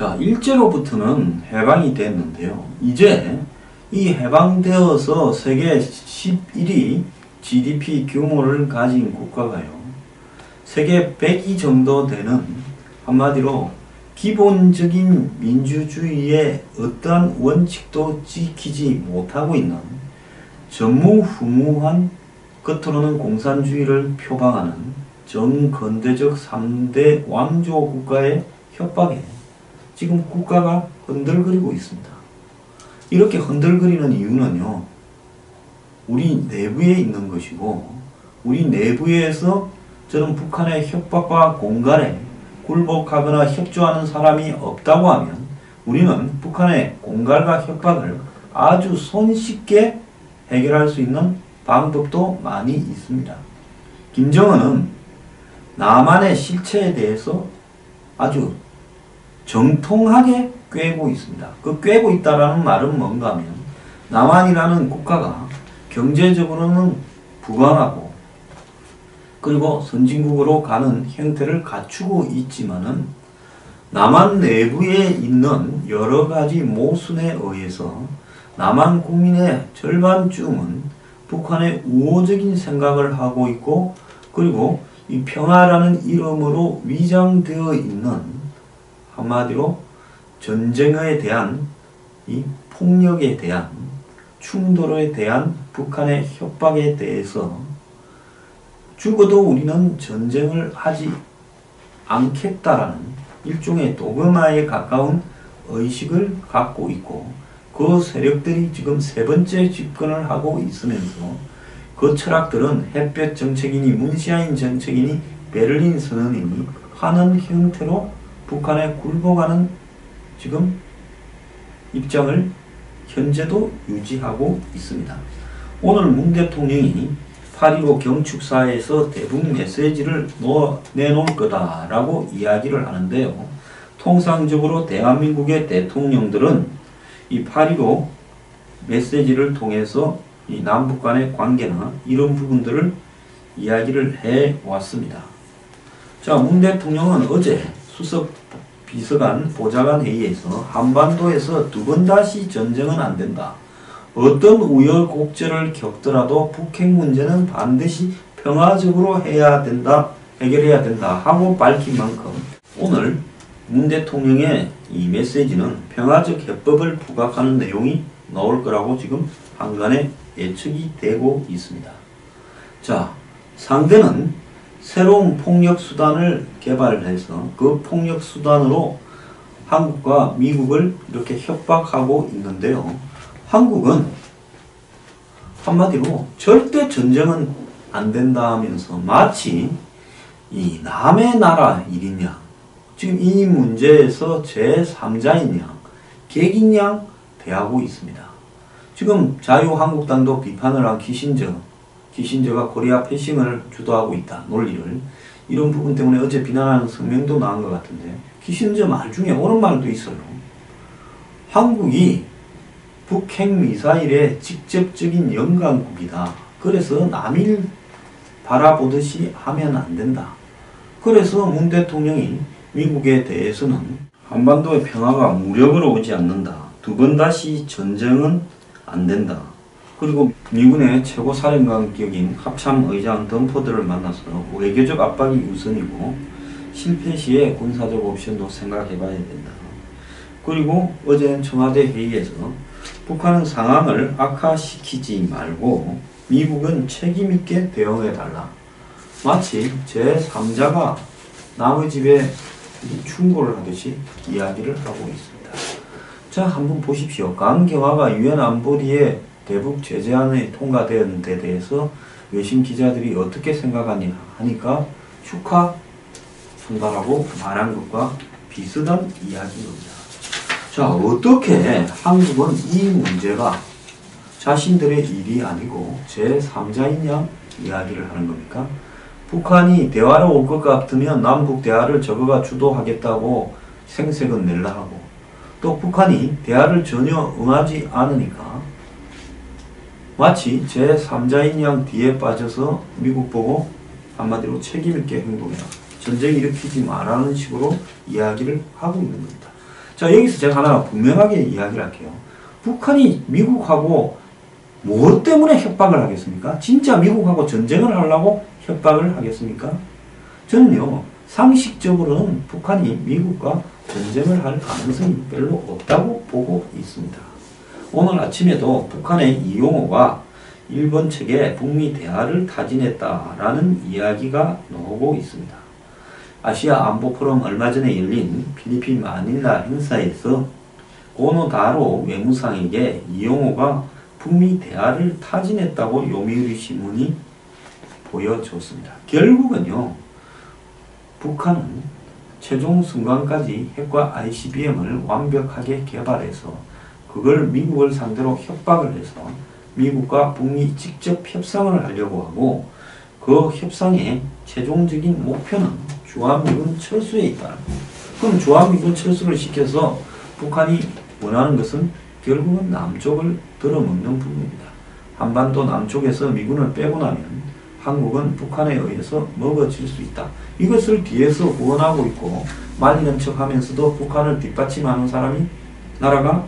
자, 일제로부터는 해방이 됐는데요. 이제 이 해방되어서 세계 11위 GDP 규모를 가진 국가가요. 세계 100위 정도 되는, 한마디로 기본적인 민주주의의 어떠한 원칙도 지키지 못하고 있는 전무후무한, 겉으로는 공산주의를 표방하는 전근대적 3대 왕조 국가의 협박에 지금 국가가 흔들거리고 있습니다. 이렇게 흔들거리는 이유는요, 우리 내부에 있는 것이고, 우리 내부에서 저는 북한의 협박과 공갈에 굴복하거나 협조하는 사람이 없다고 하면 우리는 북한의 공갈과 협박을 아주 손쉽게 해결할 수 있는 방법도 많이 있습니다. 김정은은 남한의 실체에 대해서 아주 정통하게 꿰고 있습니다. 그 꿰고 있다라는 말은 뭔가 하면, 남한이라는 국가가 경제적으로는 부강하고 그리고 선진국으로 가는 형태를 갖추고 있지만은 남한 내부에 있는 여러 가지 모순에 의해서 남한 국민의 절반쯤은 북한의 우호적인 생각을 하고 있고, 그리고 이 평화라는 이름으로 위장되어 있는, 한마디로 전쟁에 대한, 이 폭력에 대한, 충돌에 대한 북한의 협박에 대해서 죽어도 우리는 전쟁을 하지 않겠다라는 일종의 도그마에 가까운 의식을 갖고 있고, 그 세력들이 지금 세 번째 집권을 하고 있으면서 그 철학들은 햇볕 정책이니 문시아인 정책이니 베를린 선언이니 하는 형태로 북한에 굴복하는 지금 입장을 현재도 유지하고 있습니다. 오늘 문 대통령이 8.15 경축사에서 대북 메시지를 내놓을 거다라고 이야기를 하는데요. 통상적으로 대한민국의 대통령들은 이 8.15 메시지를 통해서 이 남북 간의 관계나 이런 부분들을 이야기를 해 왔습니다. 자, 문 대통령은 어제 수석 비서관 보좌관 회의에서 한반도에서 두 번 다시 전쟁은 안 된다. 어떤 우여곡절을 겪더라도 북핵 문제는 반드시 평화적으로 해야 된다, 해결해야 된다 하고 밝힌 만큼 오늘 문 대통령의 이 메시지는 평화적 해법을 부각하는 내용이 나올 거라고 지금 한간에 예측이 되고 있습니다. 자, 상대는 새로운 폭력 수단을 개발해서 그 폭력 수단으로 한국과 미국을 이렇게 협박하고 있는데요. 한국은 한마디로 절대 전쟁은 안 된다 하면서 마치 이 남의 나라 일이냐, 지금 이 문제에서 제3자인 양, 객인 양 대하고 있습니다. 지금 자유한국당도 비판을 한 키신저가 코리아 패싱을 주도하고 있다, 논리를. 이런 부분 때문에 어제 비난하는 성명도 나온 것 같은데, 키신저 말 중에 옳은 말도 있어요. 한국이 북핵 미사일의 직접적인 영광국이다. 그래서 남일 바라보듯이 하면 안 된다. 그래서 문 대통령이 미국에 대해서는 한반도의 평화가 무력으로 오지 않는다. 두 번 다시 전쟁은 안 된다. 그리고 미군의 최고사령관격인 합참의장 덤포드를 만나서 외교적 압박이 우선이고 실패 시에 군사적 옵션도 생각해봐야 된다. 그리고 어제 청와대 회의에서 북한은 상황을 악화시키지 말고 미국은 책임있게 대응해달라. 마치 제3자가 남의 집에 충고를 하듯이 이야기를 하고 있습니다. 자, 한번 보십시오. 강경화가 유엔 안보리에 대북 제재안이 통과된 데 대해서 외신 기자들이 어떻게 생각하냐 하니까 축하한다라고 말한 것과 비슷한 이야기입니다. 자, 어떻게 한국은 이 문제가 자신들의 일이 아니고 제3자인 양 이야기를 하는 겁니까? 북한이 대화로 올 것 같으면 남북 대화를 저거가 주도하겠다고 생색은 낼라 하고, 또 북한이 대화를 전혀 응하지 않으니까 마치 제3자인 양 뒤에 빠져서 미국 보고 한마디로 책임있게 행동해라, 전쟁 일으키지 말라는 식으로 이야기를 하고 있는 겁니다. 자, 여기서 제가 하나 분명하게 이야기를 할게요. 북한이 미국하고 무엇 때문에 협박을 하겠습니까? 진짜 미국하고 전쟁을 하려고 협박을 하겠습니까? 저는요, 상식적으로는 북한이 미국과 전쟁을 할 가능성이 별로 없다고 보고 있습니다. 오늘 아침에도 북한의 이용호가 일본 측에 북미 대화를 타진했다라는 이야기가 나오고 있습니다. 아시아 안보 포럼 얼마 전에 열린 필리핀 마닐라 행사에서 고노다로 외무상에게 이용호가 북미 대화를 타진했다고 요미우리 신문이 보여줬습니다. 결국은요, 북한은 최종 순간까지 핵과 ICBM을 완벽하게 개발해서 그걸 미국을 상대로 협박을 해서 미국과 북미 직접 협상을 하려고 하고, 그 협상의 최종적인 목표는 주한미군 철수에 있다. 그럼 주한미군 철수를 시켜서 북한이 원하는 것은 결국은 남쪽을 들어먹는 부분입니다. 한반도 남쪽에서 미군을 빼고 나면 한국은 북한에 의해서 먹어질 수 있다. 이것을 뒤에서 후원하고 있고 말리는 척 하면서도 북한을 뒷받침하는 나라가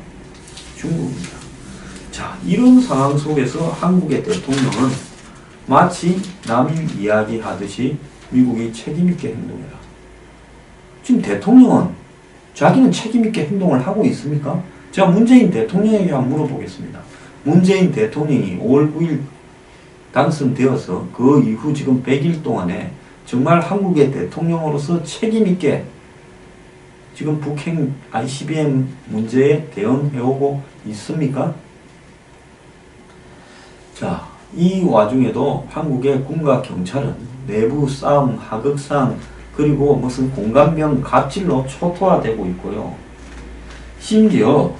중국입니다. 자, 이런 상황 속에서 한국의 대통령은 마치 남이 이야기하듯이 미국이 책임있게 행동해라. 지금 대통령은 자기는 책임있게 행동을 하고 있습니까? 제가 문재인 대통령에게 한번 물어보겠습니다. 문재인 대통령이 5월 9일 당선되어서 그 이후 지금 100일 동안에 정말 한국의 대통령으로서 책임있게 지금 북핵 ICBM 문제에 대응해오고 있습니까? 자, 이 와중에도 한국의 군과 경찰은 내부 싸움, 하극상, 그리고 무슨 공감병 갑질로 초토화되고 있고요. 심지어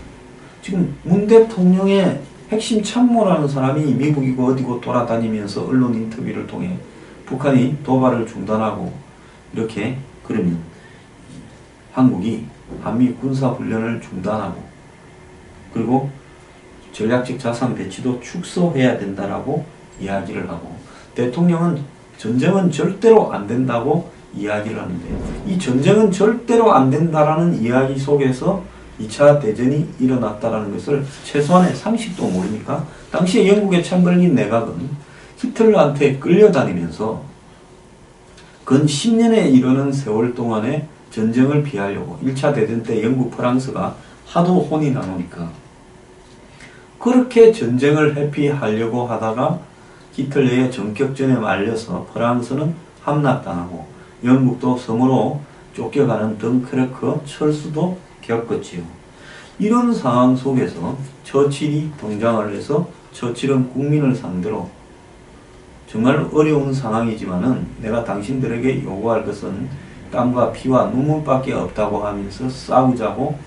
지금 문 대통령의 핵심 참모라는 사람이 미국이고 어디고 돌아다니면서 언론 인터뷰를 통해 북한이 도발을 중단하고 이렇게 그러면 한국이 한미 군사훈련을 중단하고 그리고 전략적 자산 배치도 축소해야 된다라고 이야기를 하고, 대통령은 전쟁은 절대로 안 된다고 이야기를 하는데, 이 전쟁은 절대로 안 된다라는 이야기 속에서 2차 대전이 일어났다라는 것을 최소한의 상식도 모릅니까? 당시에 영국의 챔벌린 내각은 히틀러한테 끌려다니면서 근 10년에 이르는 세월 동안에 전쟁을 피하려고 1차 대전 때 영국, 프랑스가 하도 혼이 나누니까 그렇게 전쟁을 회피하려고 하다가 히틀러의 전격전에 말려서 프랑스는 함락당하고 영국도 섬으로 쫓겨가는 덩크르크 철수도 겪었지요. 이런 상황 속에서 처칠이 등장을 해서 처칠은 국민을 상대로 정말 어려운 상황이지만은 내가 당신들에게 요구할 것은 땀과 피와 눈물밖에 없다고 하면서 싸우자고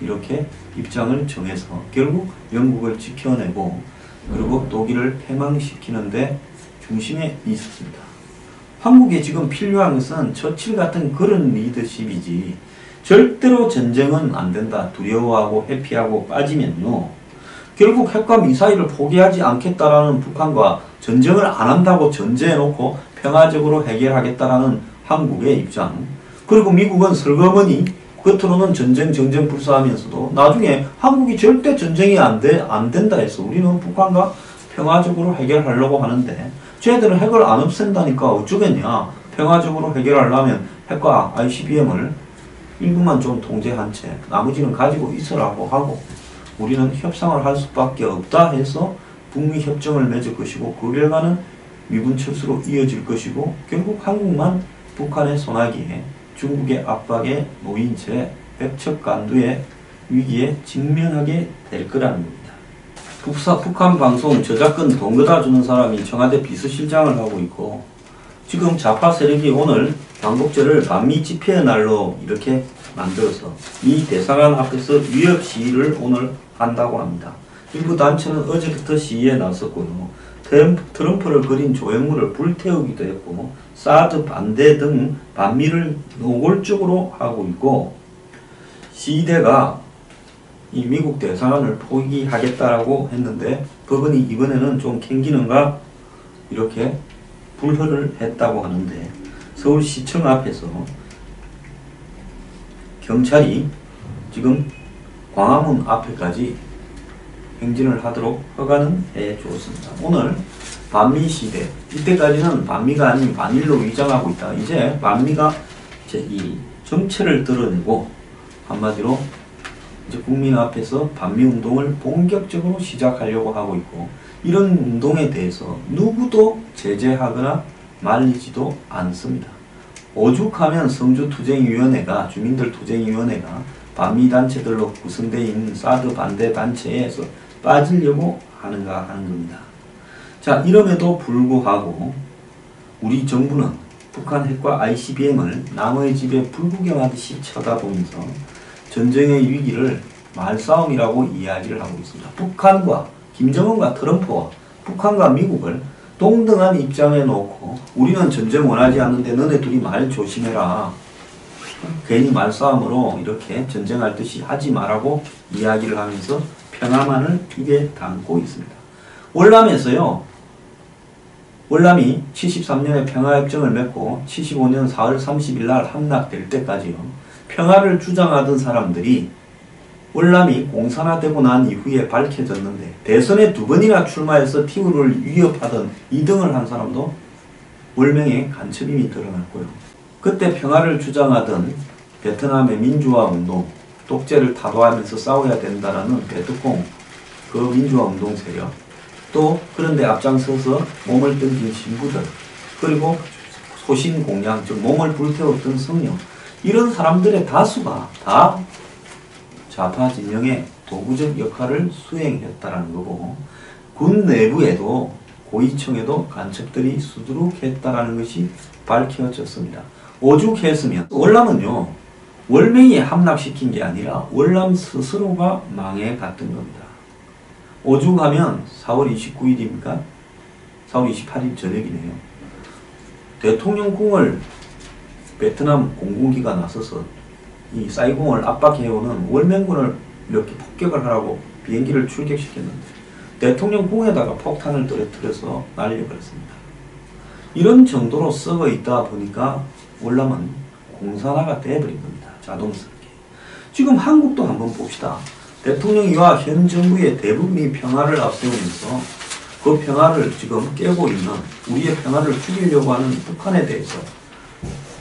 이렇게 입장을 정해서 결국 영국을 지켜내고 그리고 독일을 패망시키는데 중심에 있었습니다. 한국에 지금 필요한 것은 처칠 같은 그런 리더십이지 절대로 전쟁은 안 된다, 두려워하고 회피하고 빠지면요 결국 핵과 미사일을 포기하지 않겠다라는 북한과 전쟁을 안 한다고 전제해놓고 평화적으로 해결하겠다라는 한국의 입장, 그리고 미국은 슬그머니 겉으로는 전쟁 불사하면서도 나중에 한국이 절대 전쟁이 안 된다 해서 우리는 북한과 평화적으로 해결하려고 하는데 쟤들은 핵을 안 없앤다니까 어쩌겠냐. 평화적으로 해결하려면 핵과 ICBM을 일부만 좀 통제한 채 나머지는 가지고 있으라고 하고 우리는 협상을 할 수밖에 없다 해서 북미 협정을 맺을 것이고 그 결과는 미군 철수로 이어질 것이고 결국 한국만 북한의 소나기에 중국의 압박에 놓인 채 백척간두의 위기에 직면하게 될 거라는 겁니다. 북한 방송 저작권 돈 걷어 주는 사람이 청와대 비서실장을 하고 있고 지금 좌파 세력이 오늘 광복절을 반미 집회의 날로 이렇게 만들어서 이 대사관 앞에서 위협 시위를 오늘 한다고 합니다. 일부 단체는 어제부터 시위에 나섰고요. 트럼프를 그린 조형물을 불태우기도 했고 사드 반대 등 반미를 노골적으로 하고 있고 시대가 이 미국 대사관을 포기하겠다라고 했는데 법원이 이번에는 좀 캥기는가 이렇게 불허를 했다고 하는데 서울시청 앞에서 경찰이 지금 광화문 앞에까지 행진을 하도록 허가는 해주었습니다. 오늘 반미 시대, 이때까지는 반미가 아닌 반일로 위장하고 있다. 이제 반미가 이제 이 정체를 드러내고 한마디로 이제 국민 앞에서 반미 운동을 본격적으로 시작하려고 하고 있고, 이런 운동에 대해서 누구도 제재하거나 말리지도 않습니다. 오죽하면 성주투쟁위원회가, 주민들투쟁위원회가 반미 단체들로 구성되어 있는 사드 반대 단체에서 빠지려고 하는가 하는 겁니다. 자, 이럼에도 불구하고 우리 정부는 북한 핵과 ICBM을 남의 집에 불구경하듯이 쳐다보면서 전쟁의 위기를 말싸움이라고 이야기를 하고 있습니다. 북한과 김정은과 트럼프와 북한과 미국을 동등한 입장에 놓고 우리는 전쟁 원하지 않는데 너네 둘이 말 조심해라. 괜히 말싸움으로 이렇게 전쟁할 듯이 하지 마라고 이야기를 하면서 평화만을 입에 담고 있습니다. 월남에서요. 월남이 73년에 평화협정을 맺고 75년 4월 30일 날 함락될 때까지요. 평화를 주장하던 사람들이 월남이 공산화되고 난 이후에 밝혀졌는데, 대선에 2번이나 출마해서 티우를 위협하던 2등을 한 사람도 월명의 간첩임이 드러났고요. 그때 평화를 주장하던 베트남의 민주화 운동, 독재를 타도하면서 싸워야 된다라는 베트콩 그 민주화 운동 세력, 또 그런데 앞장서서 몸을 던진 신부들, 그리고 소신공양, 즉 몸을 불태웠던 성령, 이런 사람들의 다수가 다 좌파 진영의 도구적 역할을 수행했다라는 거고, 군 내부에도 고위층에도 간첩들이 수두룩했다라는 것이 밝혀졌습니다. 오죽했으면 월남은요, 월명이 함락시킨 게 아니라 월남 스스로가 망해갔던 겁니다. 오죽하면 4월 29일입니까? 4월 28일 저녁이네요. 대통령궁을 베트남 공군기가 나서서 이 사이공을 압박해오는 월명군을 이렇게 폭격을 하라고 비행기를 출격시켰는데 대통령궁에다가 폭탄을 떨어뜨려서 날려버렸습니다. 이런 정도로 썩어 있다 보니까 월남은 공산화가 되어버린 겁니다. 자동스럽게. 지금 한국도 한번 봅시다. 대통령이와 현 정부의 대부분이 평화를 앞세우면서 그 평화를 지금 깨고 있는, 우리의 평화를 죽이려고 하는 북한에 대해서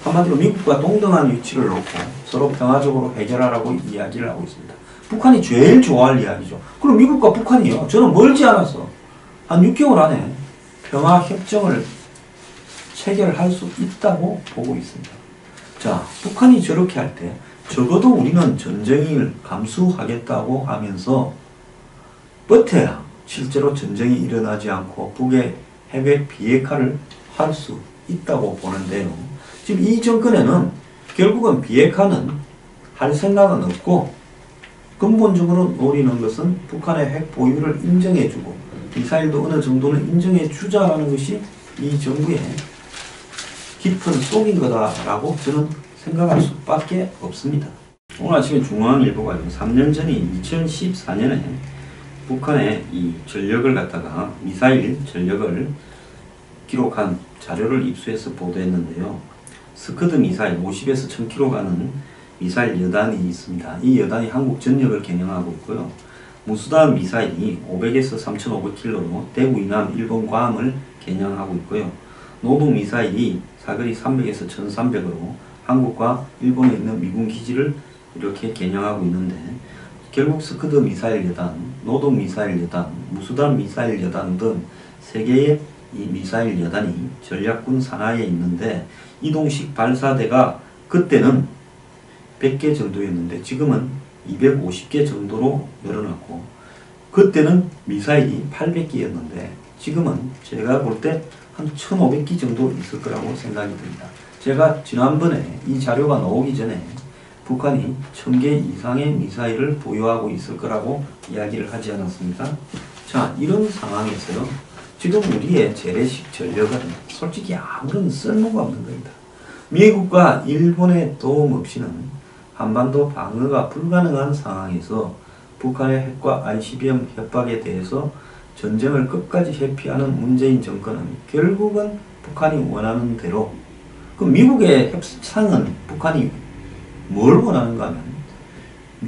한마디로 미국과 동등한 위치를 놓고 서로 평화적으로 해결하라고 이야기를 하고 있습니다. 북한이 제일 좋아할 이야기죠. 그럼 미국과 북한이요, 저는 멀지 않아서 한 6개월 안에 평화협정을 체결할 수 있다고 보고 있습니다. 자, 북한이 저렇게 할 때 적어도 우리는 전쟁을 감수하겠다고 하면서 버텨야 실제로 전쟁이 일어나지 않고 북의 핵의 비핵화를 할 수 있다고 보는데요. 지금 이 정권에는 결국은 비핵화는 할 생각은 없고 근본적으로 노리는 것은 북한의 핵 보유를 인정해주고 미사일도 어느 정도는 인정해주자라는 것이 이 정부의 깊은 속인 거다라고 저는 생각할 수밖에 없습니다. 오늘 아침에 중앙일보가 3년 전인 2014년에 북한의 이 전력을 갖다가 미사일 전력을 기록한 자료를 입수해서 보도했는데요. 스커드 미사일 50에서 1000km 가는 미사일 여단이 있습니다. 이 여단이 한국 전역을 겨냥하고 있고요. 무수단 미사일이 500에서 3500km로 대구 이남 일본 괌을 겨냥하고 있고요. 노동 미사일이 사거리 300에서 1300으로 한국과 일본에 있는 미군 기지를 이렇게 겨냥하고 있는데, 결국 스커드 미사일 여단, 노동 미사일 여단, 무수단 미사일 여단 등 3개의 이 미사일 여단이 전략군 산하에 있는데, 이동식 발사대가 그때는 100개 정도였는데 지금은 250개 정도로 늘어났고, 그때는 미사일이 800개였는데 지금은 제가 볼 때 한 1500개 정도 있을 거라고 생각이 듭니다. 제가 지난번에 이 자료가 나오기 전에 북한이 1000개 이상의 미사일을 보유하고 있을 거라고 이야기를 하지 않았습니까? 자, 이런 상황에서요, 지금 우리의 재래식 전력은 솔직히 아무런 쓸모가 없는 겁니다. 미국과 일본의 도움 없이는 한반도 방어가 불가능한 상황에서 북한의 핵과 ICBM 협박에 대해서 전쟁을 끝까지 회피하는 문재인 정권은 결국은 북한이 원하는 대로, 그 미국의 협상은 북한이 뭘 원하는가 하면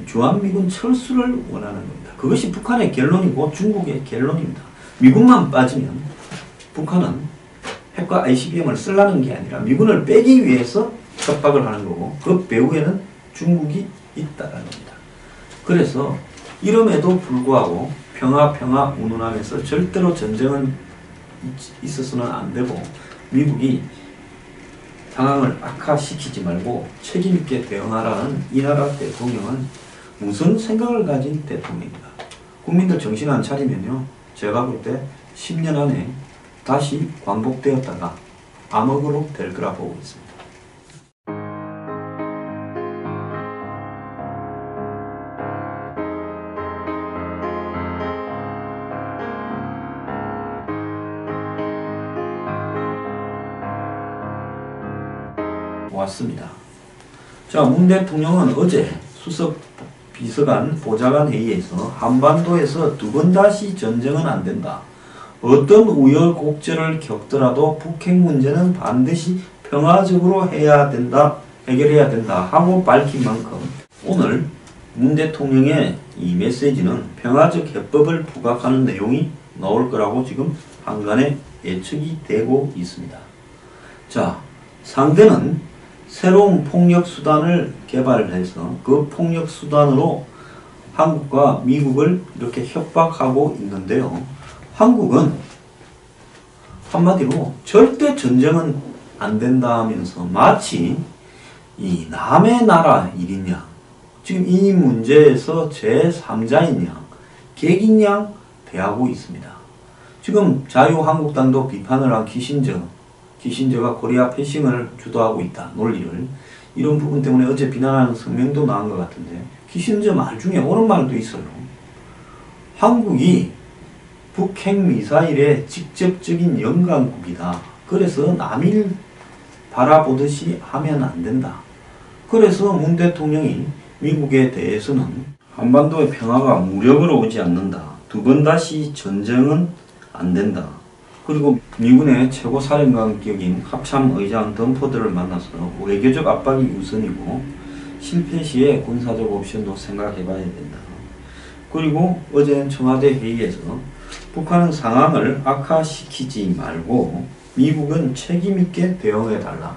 주한미군 철수를 원하는 겁니다. 그것이 북한의 결론이고 중국의 결론입니다. 미군만 빠지면 북한은 핵과 ICBM을 쓰려는 게 아니라 미군을 빼기 위해서 협박을 하는 거고 그 배후에는 중국이 있다는 겁니다. 그래서 이름에도 불구하고 평화 운운하면서 절대로 전쟁은 있어서는 안 되고 미국이 상황을 악화시키지 말고 책임있게 대응하라는 이 나라 대통령은 무슨 생각을 가진 대통령입니다. 국민들 정신 안 차리면요, 제가 볼 때 10년 안에 다시 광복되었다가 암흑으로 될 거라 보고 있습니다. 왔습니다. 자, 문 대통령은 어제 수석 비서관 보좌관 회의에서 한반도에서 두 번 다시 전쟁은 안 된다. 어떤 우여곡절을 겪더라도 북핵 문제는 반드시 평화적으로 해결해야 된다 하고 밝힌 만큼 오늘 문 대통령의 이 메시지는 평화적 해법을 부각하는 내용이 나올 거라고 지금 한간에 예측이 되고 있습니다. 자, 상대는 새로운 폭력 수단을 개발해서 그 폭력 수단으로 한국과 미국을 이렇게 협박하고 있는데요. 한국은 한마디로 절대 전쟁은 안 된다 하면서 마치 이 남의 나라 일인 양, 지금 이 문제에서 제3자인 양, 객인 양 대하고 있습니다. 지금 자유한국당도 비판을 한 키신저가 코리아 패싱을 주도하고 있다 논리를, 이런 부분 때문에 어제 비난하는 성명도 나온 것 같은데, 키신저 말 중에 옳은 말도 있어요. 한국이 북핵 미사일의 직접적인 영광국이다. 그래서 남일 바라보듯이 하면 안 된다. 그래서 문 대통령이 미국에 대해서는 한반도의 평화가 무력으로 오지 않는다. 두 번 다시 전쟁은 안 된다. 그리고 미군의 최고 사령관격인 합참 의장 덤포드를 만나서 외교적 압박이 우선이고 실패 시에 군사적 옵션도 생각해 봐야 된다. 그리고 어제 청와대 회의에서 북한은 상황을 악화시키지 말고 미국은 책임있게 대응해 달라.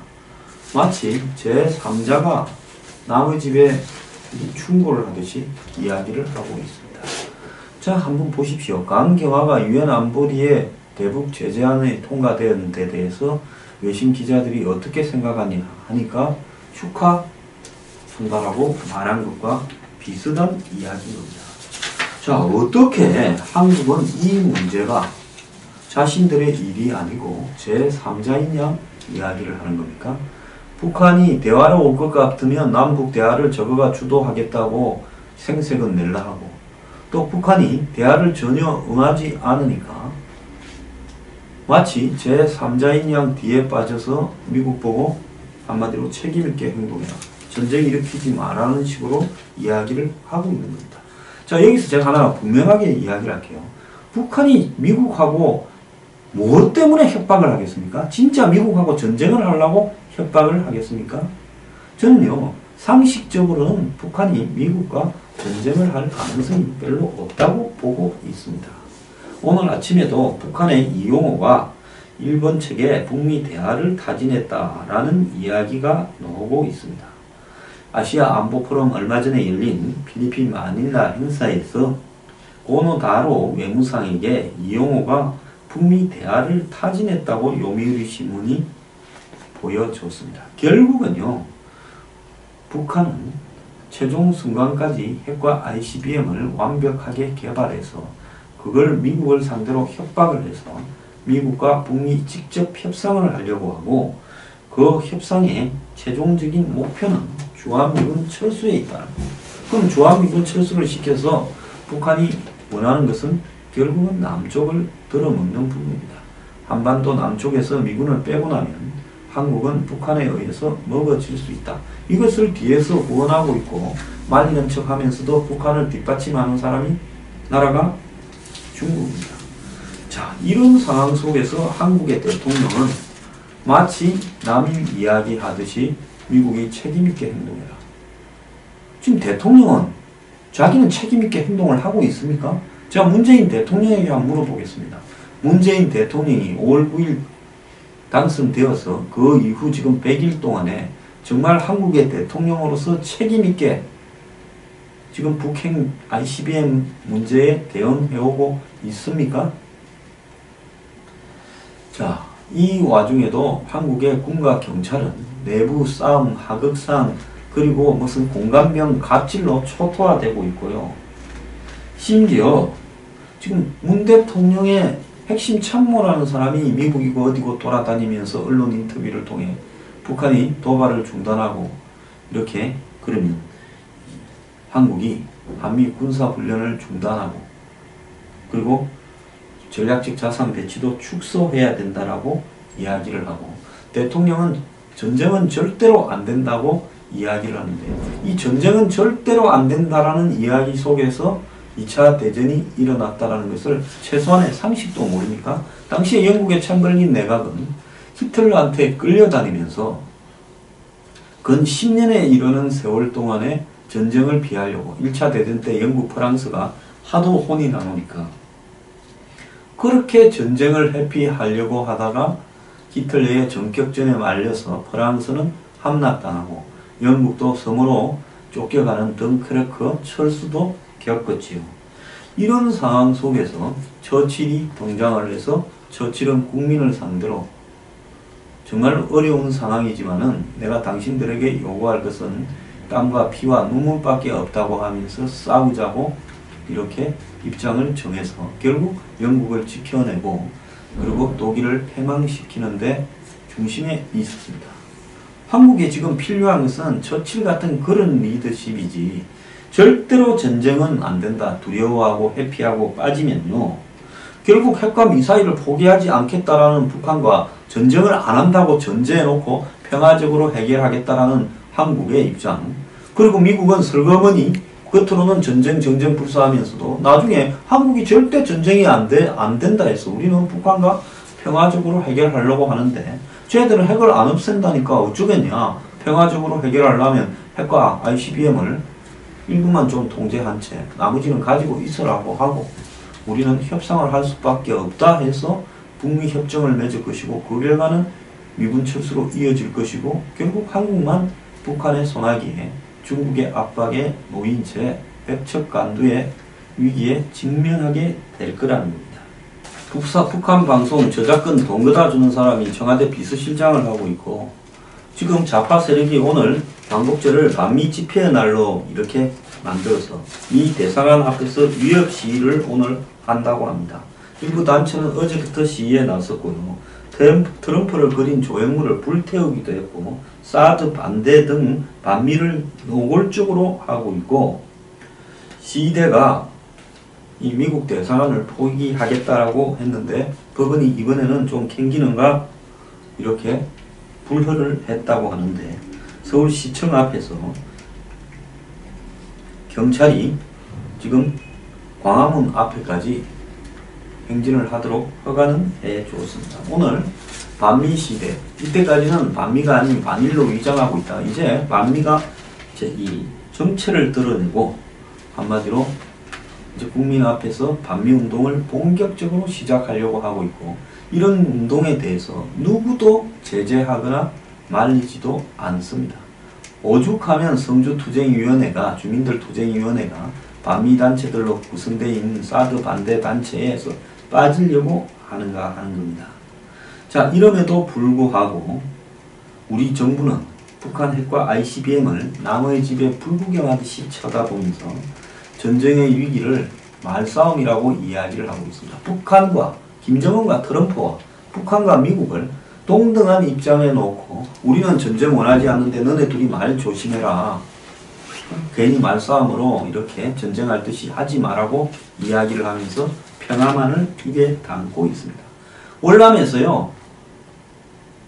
마치 제3자가 남의 집에 충고를 하듯이 이야기를 하고 있습니다. 자, 한번 보십시오. 강경화가 유엔 안보리에 대북 제재안이 통과된 데 대해서 외신 기자들이 어떻게 생각하냐 하니까 축하한다라고 말한 것과 비슷한 이야기입니다. 자, 어떻게 한국은 이 문제가 자신들의 일이 아니고 제3자인 양 이야기를 하는 겁니까? 북한이 대화로 올 것 같으면 남북 대화를 저거가 주도하겠다고 생색은 낼라 하고, 또 북한이 대화를 전혀 응하지 않으니까 마치 제3자인 양 뒤에 빠져서 미국 보고 한마디로 책임있게 행동해라, 전쟁 일으키지 마라는 식으로 이야기를 하고 있는 겁니다. 자, 여기서 제가 하나 분명하게 이야기를 할게요. 북한이 미국하고 무엇 때문에 협박을 하겠습니까? 진짜 미국하고 전쟁을 하려고 협박을 하겠습니까? 저는요, 상식적으로는 북한이 미국과 전쟁을 할 가능성이 별로 없다고 보고 있습니다. 오늘 아침에도 북한의 이용호가 일본 측에 북미 대화를 타진했다라는 이야기가 나오고 있습니다. 아시아 안보 포럼 얼마 전에 열린 필리핀 마닐라 행사에서 고노다로 외무상에게 이용호가 북미 대화를 타진했다고 요미우리 신문이 보여줬습니다. 결국은요, 북한은 최종 순간까지 핵과 ICBM을 완벽하게 개발해서 그걸 미국을 상대로 협박을 해서 미국과 북미 직접 협상을 하려고 하고, 그 협상의 최종적인 목표는 주한미군 철수에 있다. 그럼 주한미군 철수를 시켜서 북한이 원하는 것은 결국은 남쪽을 들어먹는 부분입니다. 한반도 남쪽에서 미군을 빼고 나면 한국은 북한에 의해서 먹어질 수 있다. 이것을 뒤에서 후원하고 있고 말리는 척 하면서도 북한을 뒷받침하는 나라가 중국입니다. 자, 이런 상황 속에서 한국의 대통령은 마치 남일 이야기하듯이 미국이 책임있게 행동해라. 지금 대통령은 자기는 책임있게 행동을 하고 있습니까? 제가 문재인 대통령에게 한번 물어보겠습니다. 문재인 대통령이 5월 9일 당선되어서 그 이후 지금 100일 동안에 정말 한국의 대통령으로서 책임있게 지금 북핵 ICBM 문제에 대응해오고 있습니까? 자, 이 와중에도 한국의 군과 경찰은 내부 싸움, 하극상, 그리고 무슨 공감병 갑질로 초토화되고 있고요. 심지어 지금 문 대통령의 핵심 참모라는 사람이 미국이고 어디고 돌아다니면서 언론 인터뷰를 통해 북한이 도발을 중단하고 이렇게 그러면 한국이 한미 군사훈련을 중단하고 그리고 전략적 자산 배치도 축소해야 된다라고 이야기를 하고 대통령은 전쟁은 절대로 안 된다고 이야기를 하는데 이 전쟁은 절대로 안 된다라는 이야기 속에서 2차 대전이 일어났다는 것을 최소한의 상식도 모르니까 당시에 영국의 챔벌린 내각은 히틀러한테 끌려다니면서 근 10년에 이르는 세월 동안에 전쟁을 피하려고 1차 대전 때 영국 프랑스가 하도 혼이 나오니까 그렇게 전쟁을 회피하려고 하다가 히틀러의 전격전에 말려서 프랑스는 함락당하고 영국도 섬으로 쫓겨가는 덩크르크 철수도 겪었지요. 이런 상황 속에서 처칠이 등장을 해서 처칠은 국민을 상대로 정말 어려운 상황이지만은 내가 당신들에게 요구할 것은 땀과 피와 눈물밖에 없다고 하면서 싸우자고 이렇게 입장을 정해서 결국 영국을 지켜내고 그리고 독일을 패망시키는데 중심에 있었습니다. 한국에 지금 필요한 것은 처칠 같은 그런 리더십이지 절대로 전쟁은 안 된다. 두려워하고 회피하고 빠지면요. 결국 핵과 미사일을 포기하지 않겠다라는 북한과 전쟁을 안 한다고 전제해놓고 평화적으로 해결하겠다라는 한국의 입장. 그리고 미국은 슬그머니 겉으로는 전쟁 불사하면서도 나중에 한국이 절대 전쟁이 안 된다 해서 우리는 북한과 평화적으로 해결하려고 하는데 쟤들은 핵을 안 없앤다니까 어쩌겠냐. 평화적으로 해결하려면 핵과 ICBM을 일부만 좀 통제한 채 나머지는 가지고 있으라고 하고 우리는 협상을 할 수밖에 없다 해서 북미 협정을 맺을 것이고 그 결과는 미군 철수로 이어질 것이고 결국 한국만 북한의 손아귀에 중국의 압박에 놓인 채 백척간두의 위기에 직면하게 될 거라는 겁니다. 북한 방송 저작권 돈 거다 주는 사람이 청와대 비서실장을 하고 있고 지금 좌파 세력이 오늘 광복절을 반미 집회의 날로 이렇게 만들어서 미 대사관 앞에서 위협 시위를 오늘 한다고 합니다. 일부 단체는 어제부터 시위에 나섰고요. 트럼프를 그린 조형물을 불태우기도 했고 사드 반대 등 반미를 노골적으로 하고 있고 시대가 이 미국 대사관을 포기하겠다라고 했는데 법원이 이번에는 좀 캥기는가 이렇게 불허를 했다고 하는데 서울시청 앞에서 경찰이 지금 광화문 앞에까지 행진을 하도록 허가는 해 주었습니다. 오늘 반미 시대, 이때까지는 반미가 아닌 반일로 위장하고 있다. 이제 반미가 이 정체를 드러내고 한마디로 이제 국민 앞에서 반미 운동을 본격적으로 시작하려고 하고 있고 이런 운동에 대해서 누구도 제재하거나 말리지도 않습니다. 오죽하면 성주투쟁위원회가 주민들투쟁위원회가 반미 단체들로 구성되어 있는 사드 반대 단체에서 빠지려고 하는가 하는 겁니다. 자, 이럼에도 불구하고 우리 정부는 북한 핵과 ICBM을 남의 집에 불구경하듯이 쳐다보면서 전쟁의 위기를 말싸움이라고 이야기를 하고 있습니다. 북한과 김정은과 트럼프와 북한과 미국을 동등한 입장에 놓고 우리는 전쟁 원하지 않는데 너네 둘이 말 조심해라. 괜히 말싸움으로 이렇게 전쟁할 듯이 하지 말라고 이야기를 하면서 평화만을 입에 담고 있습니다. 월남에서요.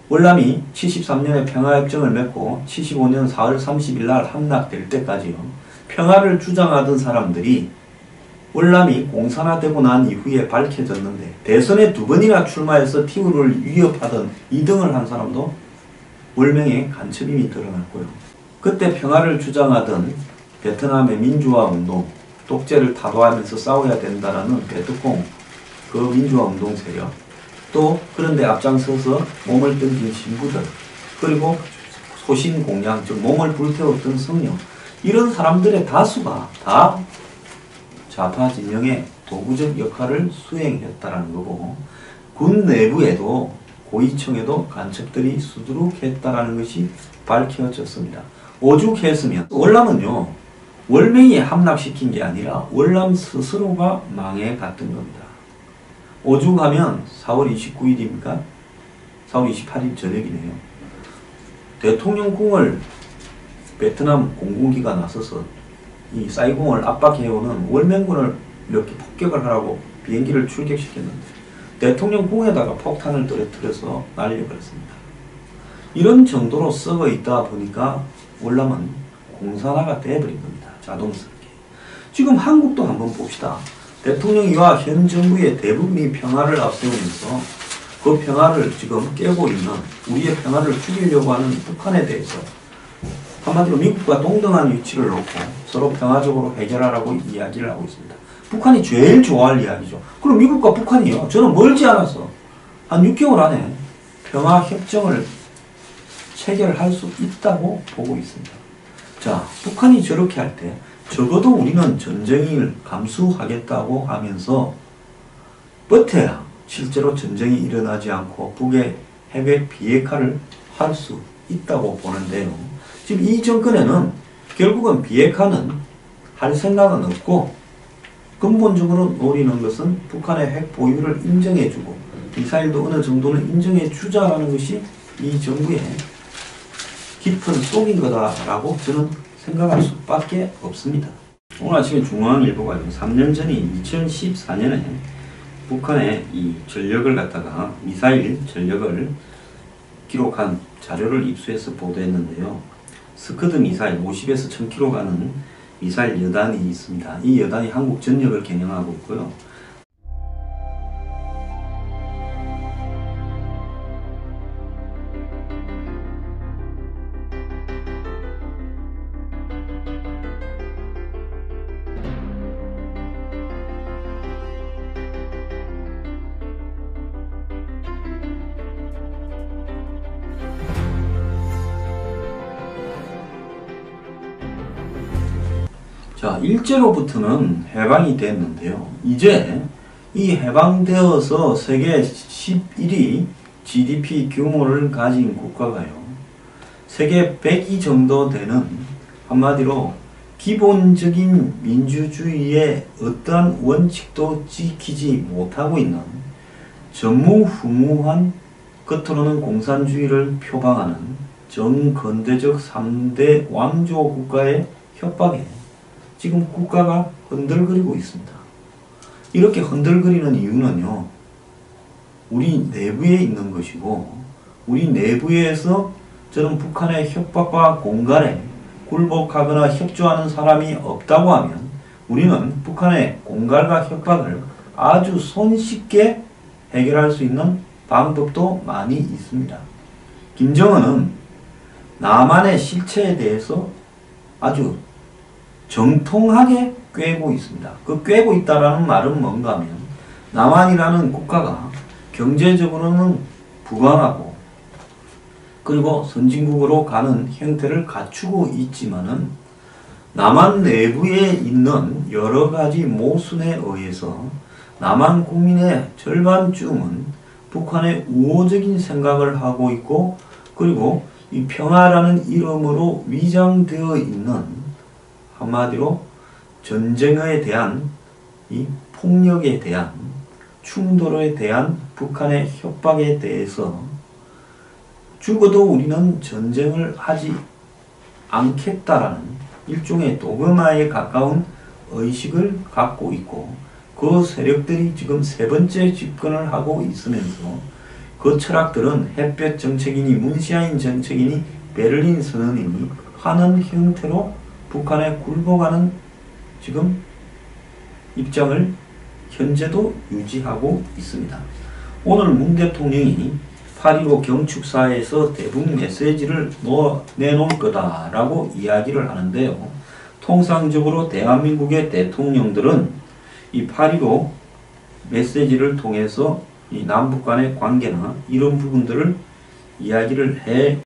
월남이 73년에 평화협정을 맺고 75년 4월 30일 날 함락될 때까지요. 평화를 주장하던 사람들이 월남이 공산화되고 난 이후에 밝혀졌는데 대선에 2번이나 출마해서 티우를 위협하던 2등을 한 사람도 월명의 간첩임이 드러났고요. 그때 평화를 주장하던 베트남의 민주화 운동, 독재를 타도하면서 싸워야 된다라는 베트콩 그 민주화 운동 세력, 또 그런데 앞장서서 몸을 던진 신부들, 그리고 소신 공양, 즉 몸을 불태웠던 성령, 이런 사람들의 다수가 다 좌파 진영의 도구적 역할을 수행했다라는 거고, 군 내부에도 고위층에도 간첩들이 수두룩했다라는 것이 밝혀졌습니다. 오죽했으면 월남은요, 월맹이 함락시킨 게 아니라 월남 스스로가 망해갔던 겁니다. 오죽하면 4월 29일입니까? 4월 28일 저녁이네요. 대통령궁을 베트남 공군기가 나서서 이 사이공을 압박해오는 월맹군을 이렇게 폭격을 하라고 비행기를 출격시켰는데 대통령궁에다가 폭탄을 떨어뜨려서 날려버렸습니다. 이런 정도로 썩어 있다 보니까 월남은 공산화가 되어버린 겁니다. 자동스럽게. 지금 한국도 한번 봅시다. 대통령이와 현 정부의 대부분이 평화를 앞세우면서 그 평화를 지금 깨고 있는, 우리의 평화를 죽이려고 하는 북한에 대해서 한마디로 미국과 동등한 위치를 놓고 서로 평화적으로 해결하라고 이야기를 하고 있습니다. 북한이 제일 좋아할 이야기죠. 그럼 미국과 북한이요, 저는 멀지 않아서 한 6개월 안에 평화협정을 체결할 수 있다고 보고 있습니다. 자, 북한이 저렇게 할 때 적어도 우리는 전쟁을 감수하겠다고 하면서 버텨야 실제로 전쟁이 일어나지 않고 북의 해외 비핵화를 할 수 있다고 보는데요. 지금 이 정권에는 결국은 비핵화는 할 생각은 없고 근본적으로 노리는 것은 북한의 핵 보유를 인정해주고 미사일도 어느 정도는 인정해주자라는 것이 이 정부의 깊은 속인 거다라고 저는 생각할 수밖에 없습니다. 오늘 아침에 중앙일보가 3년 전인 2014년에 북한의 이 전력을 갖다가 미사일 전력을 기록한 자료를 입수해서 보도했는데요. 스커드 미사일 50에서 1000km 가는 미사일 여단이 있습니다. 이 여단이 한국 전역을 겨냥하고 있고요. 자, 일제로부터는 해방이 됐는데요. 이제 이 해방되어서 세계 11위 GDP 규모를 가진 국가가요, 세계 100위 정도 되는, 한마디로 기본적인 민주주의의 어떠한 원칙도 지키지 못하고 있는 전무후무한, 겉으로는 공산주의를 표방하는 정근대적 3대 왕조 국가의 협박에 지금 국가가 흔들거리고 있습니다. 이렇게 흔들거리는 이유는요, 우리 내부에 있는 것이고, 우리 내부에서 저는 북한의 협박과 공갈에 굴복하거나 협조하는 사람이 없다고 하면 우리는 북한의 공갈과 협박을 아주 손쉽게 해결할 수 있는 방법도 많이 있습니다. 김정은은 남한의 실체에 대해서 아주 정통하게 꿰고 있습니다. 그 꿰고 있다라는 말은 뭔가 하면 남한이라는 국가가 경제적으로는 부강하고 그리고 선진국으로 가는 형태를 갖추고 있지만은 남한 내부에 있는 여러 가지 모순에 의해서 남한 국민의 절반쯤은 북한의 우호적인 생각을 하고 있고, 그리고 이 평화라는 이름으로 위장되어 있는, 한마디로 전쟁에 대한, 이 폭력에 대한, 충돌에 대한 북한의 협박에 대해서 죽어도 우리는 전쟁을 하지 않겠다라는 일종의 도그마에 가까운 의식을 갖고 있고, 그 세력들이 지금 세 번째 집권을 하고 있으면서 그 철학들은 햇볕 정책이니 문시아인 정책이니 베를린 선언이니 하는 형태로 북한에 굴복하는 지금 입장을 현재도 유지하고 있습니다. 오늘 문 대통령이 8.15 경축사에서 대북 메시지를 내놓을 거다라고 이야기를 하는데요. 통상적으로 대한민국의 대통령들은 이 8.15 메시지를 통해서 이 남북 간의 관계나 이런 부분들을 이야기를 해